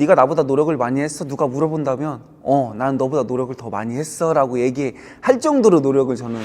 네가 나보다 노력을 많이 했어? 누가 물어본다면 난 너보다 노력을 더 많이 했어 라고 얘기할 정도로 노력을 저는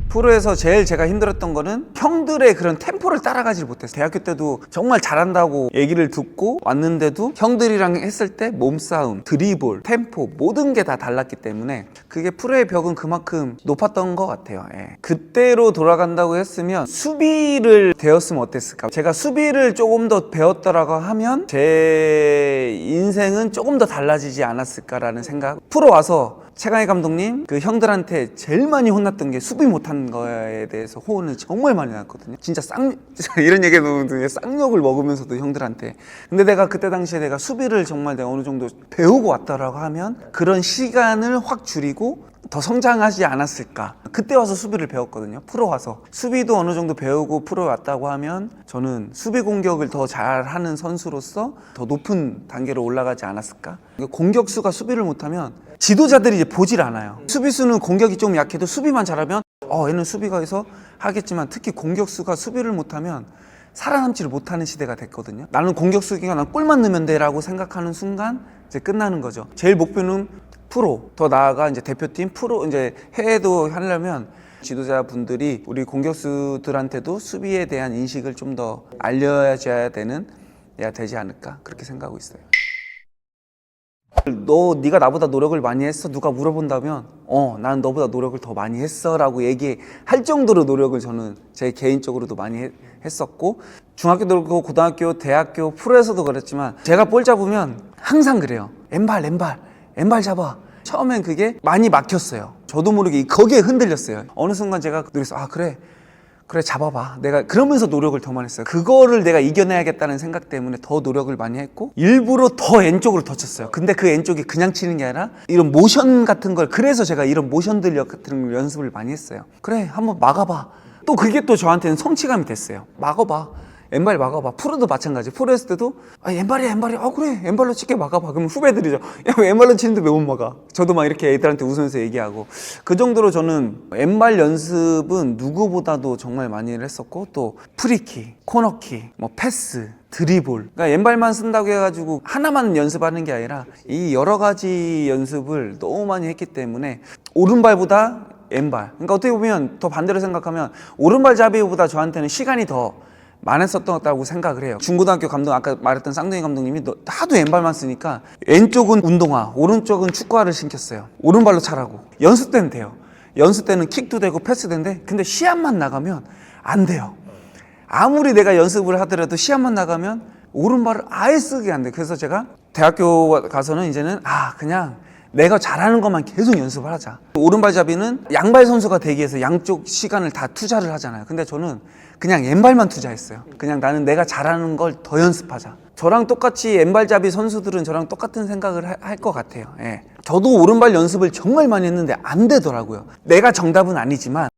프로에서 제일 제가 힘들었던 거는 형들의 그런 템포를 따라가지 못했어요. 대학교 때도 정말 잘한다고 얘기를 듣고 왔는데도 형들이랑 했을 때 몸싸움, 드리블, 템포 모든 게 다 달랐기 때문에 그게 프로의 벽은 그만큼 높았던 것 같아요. 그때로 돌아간다고 했으면 수비를 배웠으면 어땠을까? 제가 수비를 조금 더 배웠더라고 하면 제 인생은 조금 더 달라지지 않았을까라는 생각. 프로 와서 최강희 감독님 그 형들한테 제일 많이 혼났던 게 수비 못한 거에 대해서 호언을 정말 많이 났거든요. 진짜 이런 얘기 해도 쌍욕을 먹으면서도 형들한테. 근데 내가 그때 당시에 내가 수비를 정말 내가 어느 정도 배우고 왔다라고 하면 그런 시간을 확 줄이고 더 성장하지 않았을까. 그때 와서 수비를 배웠거든요. 프로 와서 수비도 어느 정도 배우고 프로 왔다고 하면 저는 수비 공격을 더 잘하는 선수로서 더 높은 단계로 올라가지 않았을까. 공격수가 수비를 못하면 지도자들이 이제 보질 않아요. 수비수는 공격이 좀 약해도 수비만 잘하면 얘는 수비가 해서 하겠지만 특히 공격수가 수비를 못하면 살아남지를 못하는 시대가 됐거든요. 나는 공격수니까 난 골만 넣으면 돼라고 생각하는 순간 이제 끝나는 거죠. 제일 목표는 프로, 더 나아가 이제 대표팀 프로, 이제 해외도 하려면 지도자분들이 우리 공격수들한테도 수비에 대한 인식을 좀 더 알려줘야 되지 않을까 그렇게 생각하고 있어요. 네가 나보다 노력을 많이 했어? 누가 물어본다면 난 너보다 노력을 더 많이 했어 라고 얘기할 정도로 노력을 저는 제 개인적으로도 많이 했었고 중학교도 그렇고 고등학교, 대학교, 프로에서도 그랬지만 제가 볼 잡으면 항상 그래요. 왼발 잡아. 처음엔 그게 많이 막혔어요. 저도 모르게 거기에 흔들렸어요. 어느 순간 제가 그래서 그래 잡아봐. 내가 그러면서 노력을 더 많이 했어요. 그거를 내가 이겨내야겠다는 생각 때문에 더 노력을 많이 했고 일부러 더 왼쪽으로 더 쳤어요. 근데 그 왼쪽이 그냥 치는 게 아니라 이런 모션 같은 걸 그래서 제가 이런 모션들 같은 걸 연습을 많이 했어요. 그래 한번 막아봐. 또 그게 또 저한테는 성취감이 됐어요. 막아봐. 왼발 막아봐. 프로도 마찬가지. 프로 했을 때도 왼발이야. 그래 왼발로 치게 막아봐. 그러면 후배들이죠. 야 왼발로 치는데 왜 못 막아? 저도 막 이렇게 애들한테 웃으면서 얘기하고 그 정도로 저는 왼발 연습은 누구보다도 정말 많이 했었고 또 프리킥, 코너킥, 패스, 드리블. 그러니까 왼발만 쓴다고 해가지고 하나만 연습하는 게 아니라 이 여러 가지 연습을 너무 많이 했기 때문에 오른발보다 왼발. 그러니까 어떻게 보면 더 반대로 생각하면 오른발 잡이보다 저한테는 시간이 더 많았었다고 생각을 해요. 중고등학교 감독 아까 말했던 쌍둥이 감독님이 하도 왼발만 쓰니까 왼쪽은 운동화, 오른쪽은 축구화를 신겼어요. 오른발로 차라고. 연습 때는 돼요. 연습 때는 킥도 되고 패스도 되는데 근데 시합만 나가면 안 돼요. 아무리 내가 연습을 하더라도 시합만 나가면 오른발을 아예 쓰게 안 돼요. 그래서 제가 대학교 가서는 이제는 그냥 내가 잘하는 것만 계속 연습을 하자. 오른발잡이는 양발 선수가 되기 위해서 양쪽 시간을 다 투자를 하잖아요. 근데 저는 그냥 왼발만 투자했어요. 그냥 나는 내가 잘하는 걸 더 연습하자. 저랑 똑같이 왼발잡이 선수들은 저랑 똑같은 생각을 할 것 같아요. 저도 오른발 연습을 정말 많이 했는데 안 되더라고요. 내가 정답은 아니지만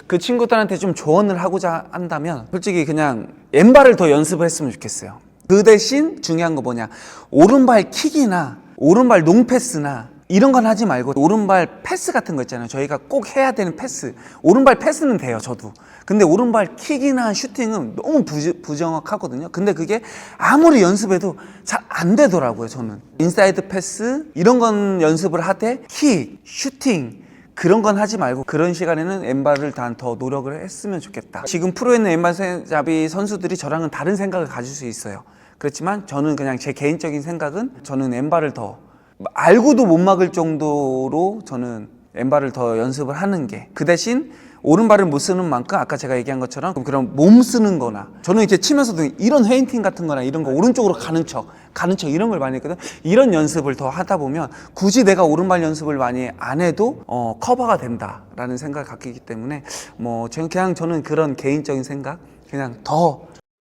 그 친구들한테 좀 조언을 하고자 한다면 솔직히 그냥 왼발을 더 연습을 했으면 좋겠어요. 그 대신 중요한 거 뭐냐, 오른발 킥이나 오른발 롱패스나 이런 건 하지 말고 오른발 패스 같은 거 있잖아요. 저희가 꼭 해야 되는 패스, 오른발 패스는 돼요. 저도. 근데 오른발 킥이나 슈팅은 너무 부정확하거든요. 근데 그게 아무리 연습해도 잘 안 되더라고요. 저는 인사이드 패스 이런 건 연습을 하되 킥, 슈팅 그런 건 하지 말고 그런 시간에는 왼발을 더 노력을 했으면 좋겠다. 지금 프로에 있는 왼발잡이 선수들이 저랑은 다른 생각을 가질 수 있어요. 그렇지만 저는 그냥 제 개인적인 생각은 저는 왼발을 더 알고도 못 막을 정도로 저는 왼발을 더 연습을 하는 게, 그 대신 오른발을 못 쓰는 만큼 아까 제가 얘기한 것처럼 그런 몸 쓰는 거나 저는 이렇게 치면서도 이런 페인팅 같은 거나 이런 거 오른쪽으로 가는 척 이런 걸 많이 했거든. 이런 연습을 더 하다 보면 굳이 내가 오른발 연습을 많이 안 해도 커버가 된다라는 생각을 갖기 때문에 저는 그런 개인적인 생각, 그냥 더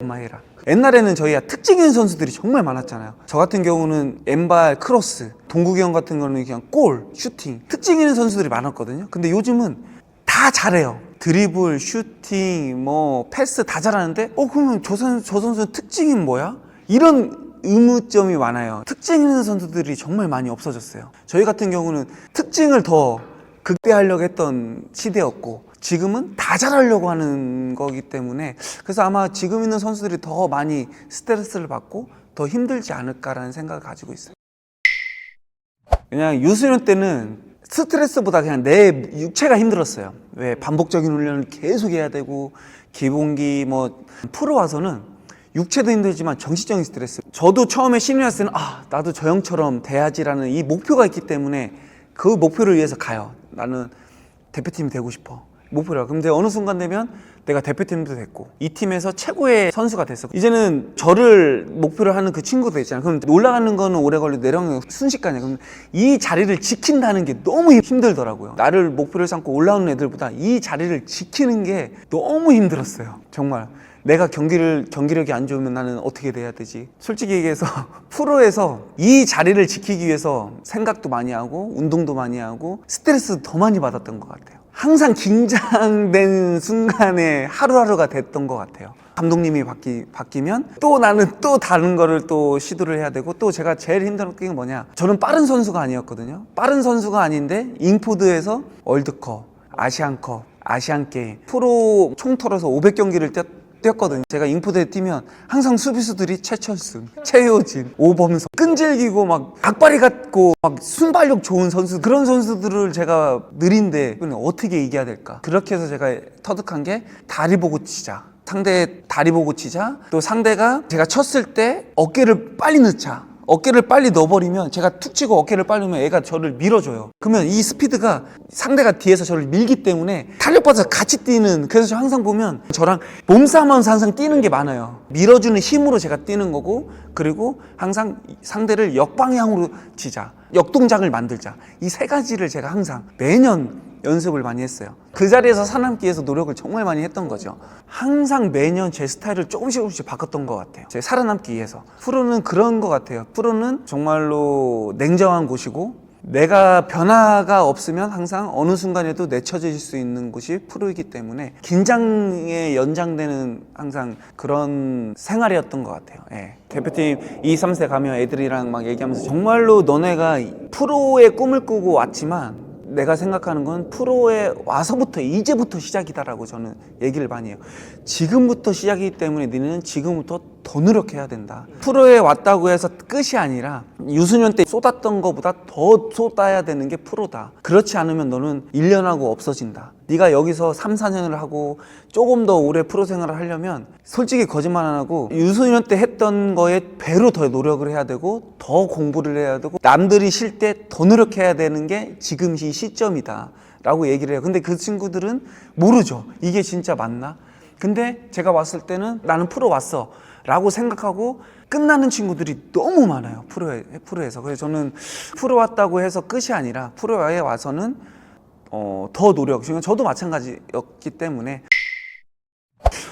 해라. 옛날에는 저희가 특징 있는 선수들이 정말 많았잖아요. 저 같은 경우는 왼발 크로스, 동국이 형 같은 거는 그냥 골, 슈팅, 특징 있는 선수들이 많았거든요. 근데 요즘은 다 잘해요. 드리블, 슈팅, 패스 다 잘하는데 그러면 저 선수는 특징이 뭐야? 이런 의문점이 많아요. 특징 있는 선수들이 정말 많이 없어졌어요. 저희 같은 경우는 특징을 더 극대화하려고 했던 시대였고 지금은 다 잘하려고 하는 거기 때문에 그래서 아마 지금 있는 선수들이 더 많이 스트레스를 받고 더 힘들지 않을까라는 생각을 가지고 있어요. 그냥 유소년 때는 스트레스보다 그냥 내 육체가 힘들었어요. 왜 반복적인 훈련을 계속 해야 되고 기본기 뭐 프로 와서는 육체도 힘들지만 정신적인 스트레스. 저도 처음에 신인 왔을 때는 나도 저 형처럼 돼야지라는 이 목표가 있기 때문에 그 목표를 위해서 가요. 나는 대표팀이 되고 싶어. 목표라. 근데 어느 순간 되면 내가 대표팀도 됐고 이 팀에서 최고의 선수가 됐어. 이제는 저를 목표로 하는 그 친구도 있잖아. 그럼 올라가는 거는 오래 걸리고 내려가는 건 순식간이야. 그럼 이 자리를 지킨다는 게 너무 힘들더라고요. 나를 목표를 삼고 올라오는 애들보다 이 자리를 지키는 게 너무 힘들었어요. 정말. 내가 경기력이 안 좋으면 나는 어떻게 돼야 되지? 솔직히 얘기해서 프로에서 이 자리를 지키기 위해서 생각도 많이 하고 운동도 많이 하고 스트레스도 더 많이 받았던 것 같아요. 항상 긴장된 순간에 하루하루가 됐던 것 같아요. 감독님이 바뀌면 또 나는 또 다른 거를 또 시도를 해야 되고 또 제가 제일 힘든 게 뭐냐, 저는 빠른 선수가 아니었거든요. 빠른 선수가 아닌데 잉포드에서 월드컵, 아시안컵, 아시안게임 프로 총 털어서 500경기를 뛰었거든요. 제가 잉포드에 뛰면 항상 수비수들이 최철순, 최효진, 오범석 끈질기고 막 악바리 같고 막 순발력 좋은 선수, 그런 선수들을 제가 느린데 어떻게 이겨야 될까? 그렇게 해서 제가 터득한 게 다리 보고 치자. 상대 다리 보고 치자. 또 상대가 제가 쳤을 때 어깨를 빨리 넣자. 어깨를 빨리 넣어버리면 제가 툭 치고 어깨를 빨리 넣으면 애가 저를 밀어줘요. 그러면 이 스피드가 상대가 뒤에서 저를 밀기 때문에 탄력받아서 같이 뛰는, 그래서 저 항상 보면 저랑 몸싸움하면서 항상 뛰는 게 많아요. 밀어주는 힘으로 제가 뛰는 거고, 그리고 항상 상대를 역방향으로 치자, 역동작을 만들자, 이 세 가지를 제가 항상 매년 연습을 많이 했어요. 그 자리에서 살아남기 위해서 노력을 정말 많이 했던 거죠. 항상 매년 제 스타일을 조금씩 바꿨던 것 같아요. 제 살아남기 위해서. 프로는 그런 것 같아요. 프로는 정말로 냉정한 곳이고 내가 변화가 없으면 항상 어느 순간에도 내쳐질 수 있는 곳이 프로이기 때문에 긴장에 연장되는 항상 그런 생활이었던 것 같아요. 예. 대표팀 2, 3세 가면 애들이랑 막 얘기하면서 정말로 너네가 프로의 꿈을 꾸고 왔지만 내가 생각하는 건 프로에 와서부터 이제부터 시작이다라고 저는 얘기를 많이 해요. 지금부터 시작이기 때문에 너는 지금부터 더 노력해야 된다. 프로에 왔다고 해서 끝이 아니라 유소년 때 쏟았던 것보다 더 쏟아야 되는 게 프로다. 그렇지 않으면 너는 1년 하고 없어진다. 네가 여기서 3, 4년을 하고 조금 더 오래 프로 생활을 하려면 솔직히 거짓말 안 하고 유소년 때 했던 거에 배로 더 노력을 해야 되고 더 공부를 해야 되고 남들이 쉴 때 더 노력해야 되는 게 지금 이 시점이다 라고 얘기를 해요. 근데 그 친구들은 모르죠. 이게 진짜 맞나? 근데 제가 왔을 때는 나는 프로 왔어 라고 생각하고 끝나는 친구들이 너무 많아요. 프로에서. 그래서 저는 프로 왔다고 해서 끝이 아니라 프로에 와서는 더 노력, 저도 마찬가지였기 때문에.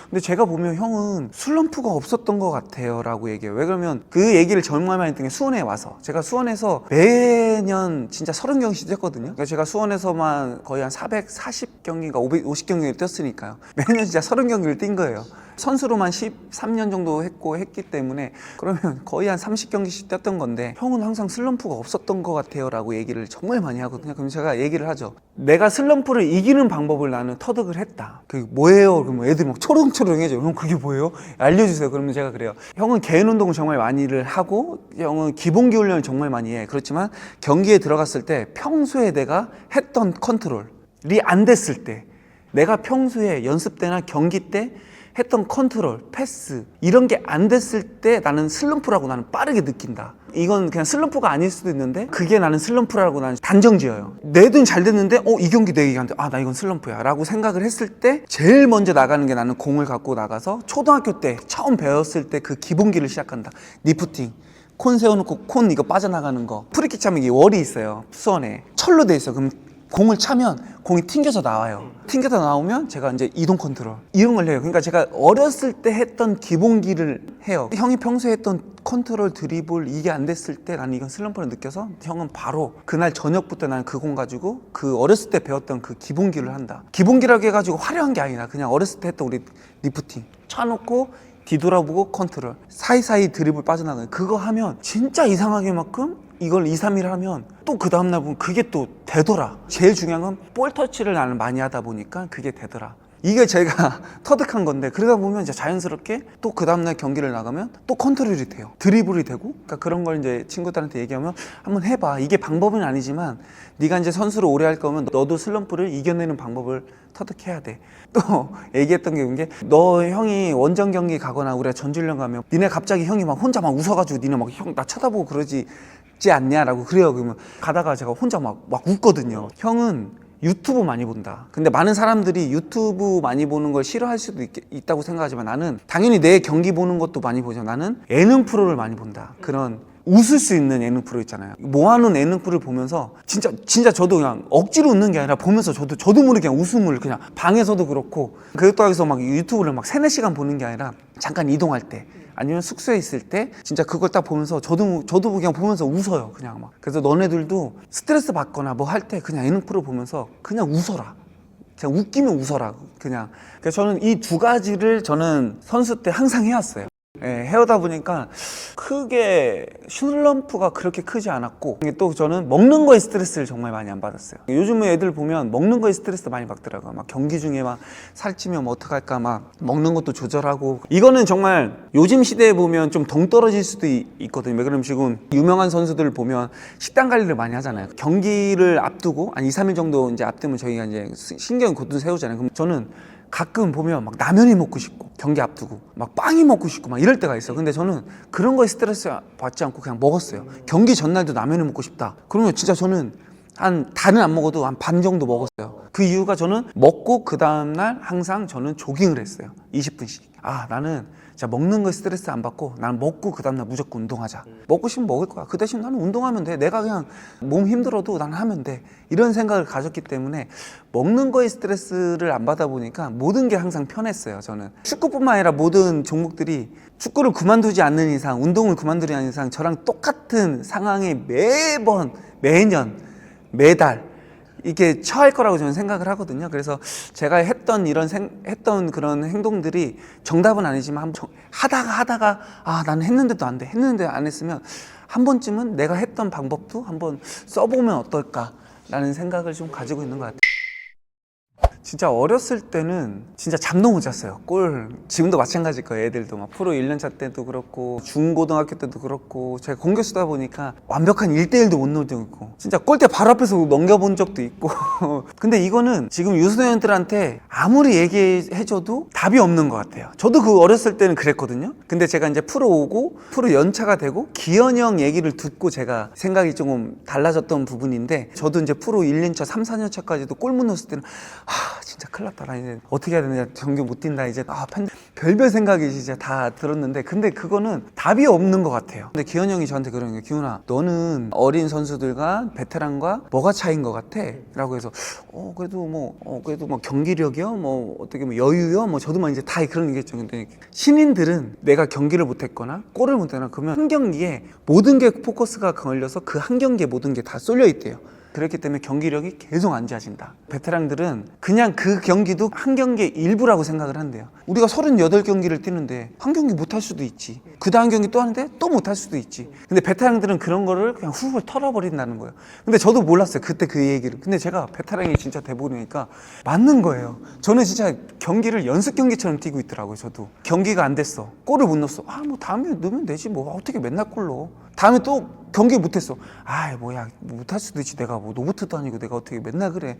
근데 제가 보면 형은 슬럼프가 없었던 것 같아요 라고 얘기해요. 왜 그러면 그 얘기를 정말 많이 했던 게 수원에 와서, 제가 수원에서 매년 진짜 30경기씩 뛰었거든요. 그러니까 제가 수원에서만 거의 한 440경기인가 550경기를 뛰었으니까요. 매년 진짜 30경기를 뛴 거예요. 선수로만 13년 정도 했기 때문에 그러면 거의 한 30경기씩 뛰었던 건데 형은 항상 슬럼프가 없었던 것 같아요 라고 얘기를 정말 많이 하거든요. 그럼 제가 얘기를 하죠. 내가 슬럼프를 이기는 방법을 나는 터득을 했다. 그게 뭐예요? 그러면 애들이 막 초롱초롱해져요. 형 그게 뭐예요? 알려주세요. 그러면 제가 그래요. 형은 개인 운동을 정말 많이를 하고 형은 기본기 훈련을 정말 많이 해. 그렇지만 경기에 들어갔을 때 평소에 내가 했던 컨트롤이 안 됐을 때, 내가 평소에 연습 때나 경기 때 했던 컨트롤, 패스 이런 게 안 됐을 때 나는 슬럼프라고 나는 빠르게 느낀다. 이건 그냥 슬럼프가 아닐 수도 있는데 그게 나는 슬럼프라고 나는 단정 지어요. 내 돈 잘 됐는데 이 경기 내 얘기하는데 나 이건 슬럼프야 라고 생각을 했을 때 제일 먼저 나가는 게 나는 공을 갖고 나가서 초등학교 때 처음 배웠을 때 그 기본기를 시작한다. 리프팅, 콘 세워놓고 콘 이거 빠져나가는 거, 프리킥 차면 이게 월이 있어요. 수원에 철로 돼 있어. 그럼 공을 차면 공이 튕겨서 나와요. 튕겨서 나오면 제가 이제 이동 컨트롤 이런 걸 해요. 그러니까 제가 어렸을 때 했던 기본기를 해요. 형이 평소에 했던 컨트롤, 드리블 이게 안 됐을 때 나는 이건 슬럼프를 느껴서 형은 바로 그날 저녁부터 나는 그 공 가지고 그 어렸을 때 배웠던 그 기본기를 한다. 기본기라고 해가지고 화려한 게 아니라 그냥 어렸을 때 했던 우리 리프팅 차놓고 뒤돌아보고 컨트롤, 사이사이 드리블 빠져나가는 그거 하면 진짜 이상하게만큼 이걸 2, 3일 하면 또 그 다음날 보면 그게 또 되더라. 제일 중요한 건 볼 터치를 나는 많이 하다 보니까 그게 되더라. 이게 제가 터득한 건데, 그러다 보면 이제 자연스럽게 또 그 다음날 경기를 나가면 또 컨트롤이 돼요. 드리블이 되고. 그러니까 그런 걸 이제 친구들한테 얘기하면 한번 해봐. 이게 방법은 아니지만 네가 이제 선수를 오래 할 거면 너도 슬럼프를 이겨내는 방법을 터득해야 돼. 또 얘기했던 게 너 형이 원정 경기 가거나 우리가 전주훈련 가면 니네 갑자기 형이 막 혼자 막 웃어가지고 니네 막 형 나 쳐다보고 그러지 않냐라고 그래요. 그러면 가다가 제가 혼자 막 웃거든요. 형은 유튜브 많이 본다. 근데 많은 사람들이 유튜브 많이 보는 걸 싫어할 수도 있다고 생각하지만 나는 당연히 내 경기 보는 것도 많이 보지만 나는 예능 프로를 많이 본다. 그런 웃을 수 있는 예능 프로 있잖아요. 모아놓은 예능 프로를 보면서 진짜 저도 그냥 억지로 웃는 게 아니라 보면서 저도 모르게 그냥 웃음을 그냥 방에서도 그렇고, 그렇다고 해서 막 유튜브를 막 3-4시간 보는 게 아니라 잠깐 이동할 때 아니면 숙소에 있을 때 진짜 그걸 딱 보면서 저도 그냥 보면서 웃어요. 그냥 막. 그래서 너네들도 스트레스 받거나 뭐 할 때 그냥 예능 프로 보면서 그냥 웃어라. 그냥 웃기면 웃어라. 그냥. 그래서 저는 이 두 가지를 저는 선수 때 항상 해왔어요. 예, 해오다 보니까 크게 슬럼프가 그렇게 크지 않았고, 또 저는 먹는 거에 스트레스를 정말 많이 안 받았어요. 요즘 애들 보면 먹는 거에 스트레스 많이 받더라고요. 막 경기 중에 막 살찌면 뭐 어떡할까 막 먹는 것도 조절하고. 이거는 정말 요즘 시대에 보면 좀 동떨어질 수도 있거든요. 왜 그러면 지금 유명한 선수들 보면 식단 관리를 많이 하잖아요. 경기를 앞두고 한 2, 3일 정도 이제 앞두면 저희가 이제 신경 곧좀 세우잖아요. 그럼 저는 가끔 보면 막 라면이 먹고 싶고 경기 앞두고 막 빵이 먹고 싶고 막 이럴 때가 있어. 근데 저는 그런 거에 스트레스 받지 않고 그냥 먹었어요. 경기 전날도 라면을 먹고 싶다. 그러면 진짜 저는 다는 안 먹어도 한 반 정도 먹었어요. 그 이유가 저는 먹고 그 다음날 항상 저는 조깅을 했어요. 20분씩. 나는 진짜 먹는 거에 스트레스 안 받고 나는 먹고 그 다음날 무조건 운동하자. 먹고 싶으면 먹을 거야. 그 대신 나는 운동하면 돼. 내가 그냥 몸 힘들어도 나는 하면 돼. 이런 생각을 가졌기 때문에 먹는 거에 스트레스를 안 받아 보니까 모든 게 항상 편했어요. 저는 축구뿐만 아니라 모든 종목들이 축구를 그만두지 않는 이상, 운동을 그만두지 않는 이상 저랑 똑같은 상황에 매번 매년 매달 이게 처할 거라고 저는 생각을 하거든요. 그래서 제가 했던 그런 행동들이 정답은 아니지만 한번 하다가 나는 했는데도 안 돼. 했는데 안 했으면 한 번쯤은 내가 했던 방법도 한번 써보면 어떨까라는 생각을 좀 가지고 있는 것 같아요. 진짜 어렸을 때는 진짜 잠도 못 잤어요. 지금도 마찬가지일 거예요. 애들도 막 프로 1년차 때도 그렇고 중고등학교 때도 그렇고 제가 공격수다 보니까 완벽한 1대1도 못 넣을 때도 있고 진짜 골대 바로 앞에서 넘겨본 적도 있고 근데 이거는 지금 유소년들한테 아무리 얘기해줘도 답이 없는 것 같아요. 저도 그 어렸을 때는 그랬거든요. 근데 제가 이제 프로 오고 프로 연차가 되고 기현이 형 얘기를 듣고 제가 생각이 조금 달라졌던 부분인데, 저도 이제 프로 1년차 3, 4년차까지도 골 못 넣었을 때는 진짜 큰일 났다. 나 이제 어떻게 해야 되냐. 경기 못 뛴다. 이제 별별 생각이 진짜 다 들었는데, 근데 그거는 답이 없는 것 같아요. 근데 기현 형이 저한테 그러는 거예요. 기훈아, 너는 어린 선수들과 베테랑과 뭐가 차이인 것 같아? 라고 해서 그래도 뭐 경기력이요? 뭐 어떻게 뭐 여유요? 뭐 저도 막 이제 다 그런 얘기했죠. 근데 신인들은 내가 경기를 못했거나 골을 못했거나 그러면 한 경기에 모든 게 포커스가 걸려서 그 한 경기에 모든 게 다 쏠려 있대요. 그렇기 때문에 경기력이 계속 안 좋아진다. 베테랑들은 그냥 그 경기도 한 경기의 일부라고 생각을 한대요. 우리가 38경기를 뛰는데 한 경기 못할 수도 있지. 그 다음 경기 또 하는데 또 못할 수도 있지. 근데 베테랑들은 그런 거를 그냥 훌훌 털어버린다는 거예요. 근데 저도 몰랐어요. 그때 그 얘기를. 근데 제가 베테랑이 진짜 돼보니까 맞는 거예요. 저는 진짜 경기를 연습 경기처럼 뛰고 있더라고요. 저도. 경기가 안 됐어. 골을 못 넣었어. 뭐 다음에 넣으면 되지. 뭐 어떻게 맨날 골 넣어. 다음에 또 경기 못했어. 뭐야 못할 수도 있지. 내가 뭐 노보트도 아니고 내가 어떻게 맨날 그래.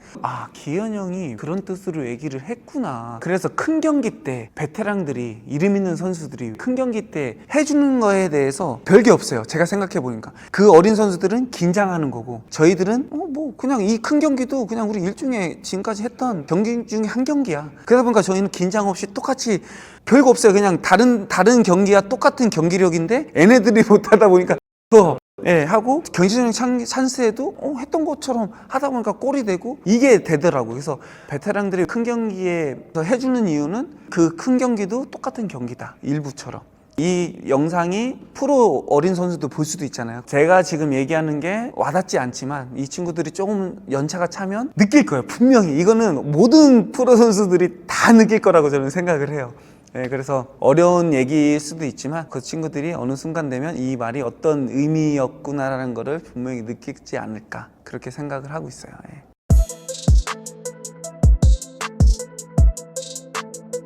기현 형이 그런 뜻으로 얘기를 했구나. 그래서 큰 경기 때 베테랑들이, 이름 있는 선수들이 큰 경기 때 해주는 거에 대해서 별게 없어요. 제가 생각해 보니까 그 어린 선수들은 긴장하는 거고, 저희들은 뭐 그냥 이 큰 경기도 그냥 우리 일중에 지금까지 했던 경기 중에 한 경기야. 그러다 보니까 저희는 긴장 없이 똑같이 별거 없어요. 그냥 다른 경기와 똑같은 경기력인데 얘네들이 못하다 보니까 하고 경기장 찬스에도 했던 것처럼 하다 보니까 골이 되고 이게 되더라고요. 그래서 베테랑들이 큰 경기에 해주는 이유는 그 큰 경기도 똑같은 경기다. 일부처럼. 이 영상이 프로 어린 선수도 볼 수도 있잖아요. 제가 지금 얘기하는 게 와닿지 않지만 이 친구들이 조금 연차가 차면 느낄 거예요. 분명히. 이거는 모든 프로 선수들이 다 느낄 거라고 저는 생각을 해요. 네, 그래서 어려운 얘기일 수도 있지만 그 친구들이 어느 순간 되면 이 말이 어떤 의미였구나라는 거를 분명히 느끼지 않을까 그렇게 생각을 하고 있어요. 예.